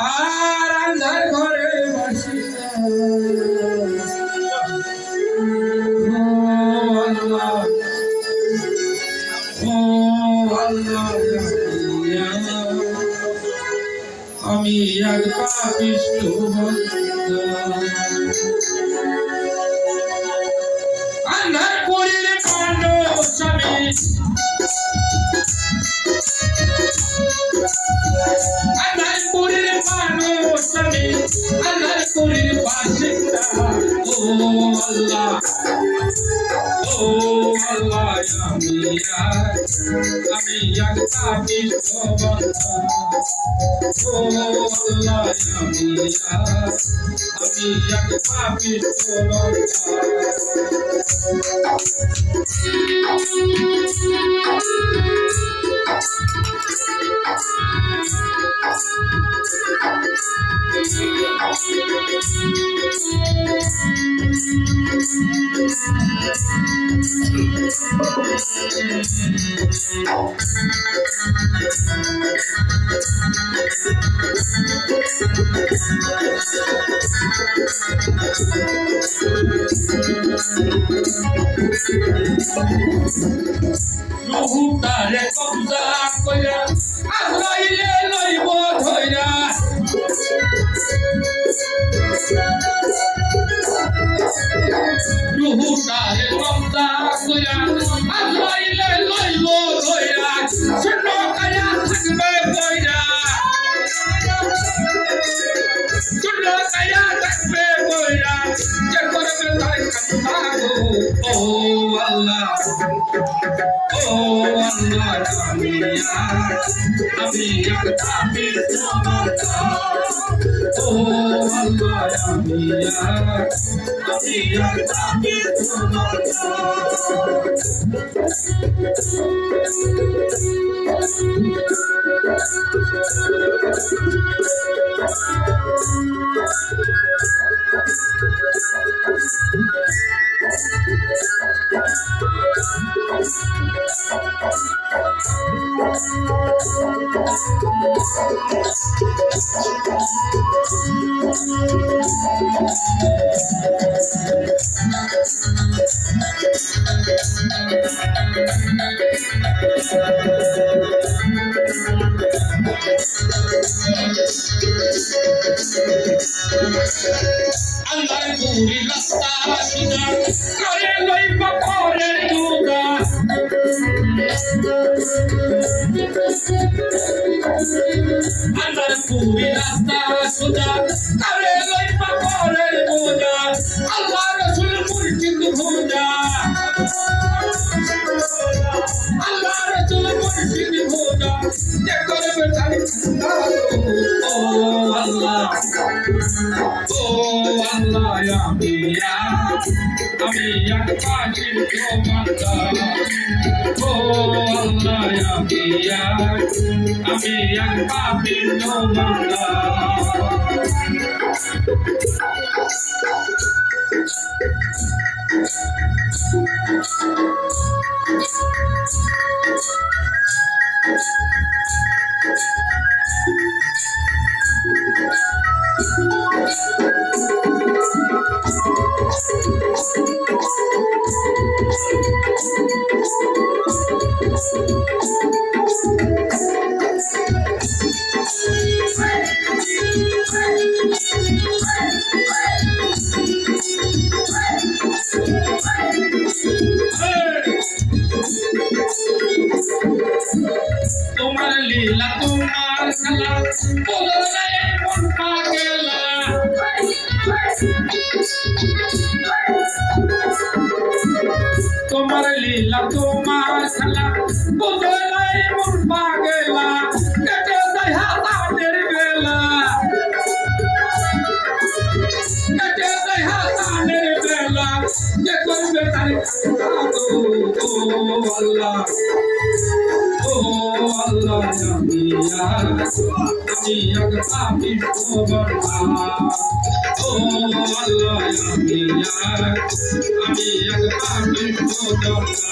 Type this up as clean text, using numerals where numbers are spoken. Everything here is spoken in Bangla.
আর আন্ধার ঘরে বসিয়া আমি এক পাপিষ্ঠ আন্ধার করিলে পাণ্ডব স্বামী আন্ধার করিলে পাণ্ডব স্বামী আন্ধার করিলে বাসিন্দা ও আল্লাহ আমি এক পাপিষ্ঠ বান্দা ও আল্লাহ আমি এক পাপিষ্ঠ বান্দা রুহুটারে কবজা কইরা আজরাইলে লইব ধইরা রুহুটারে কবজা কইরা আজরাইলে লইব ধইরা শূন্য কায়া থাকবে কইরা শূন্য কায়া থাকবে কইরা যে করবে তাই কান্দাগো ও আল্লাহ ও আল্লাহ আমি এক পাপিষ্ঠ বান্দা ও আল্লাহ আমি এক পাপিষ্ঠ বান্দা আল্লাহ পুরি রাস্তা সুদা করে লইব করে দুদা আল্লাহ পুরি রাস্তা সুদা করে লইব করে দুদা আল্লাহ রাসূল মুর্শিদ খুদা আল্লাহ রাসূল মুর্শিদ খুদা যে করবে তাই ও আল্লাহ ও আল্লাহ আমি এক পাপিষ্ঠ বান্দা ও আল্লাহ আমি এক পাপিষ্ঠ বান্দা তোমার লীলা তোমার খেলা বললে মন পাগলা তোমার লীলা তোমার খেলা বললে মন পাগলা কেটে যায় হাতের বেলা কেটে যায় হাতের বেলা যে করবে তাই ও আল্লাহ ও আল্লাহ আমি এক পাপিষ্ঠ বান্দা ও আল্লাহ আমি এক পাপিষ্ঠ বান্দা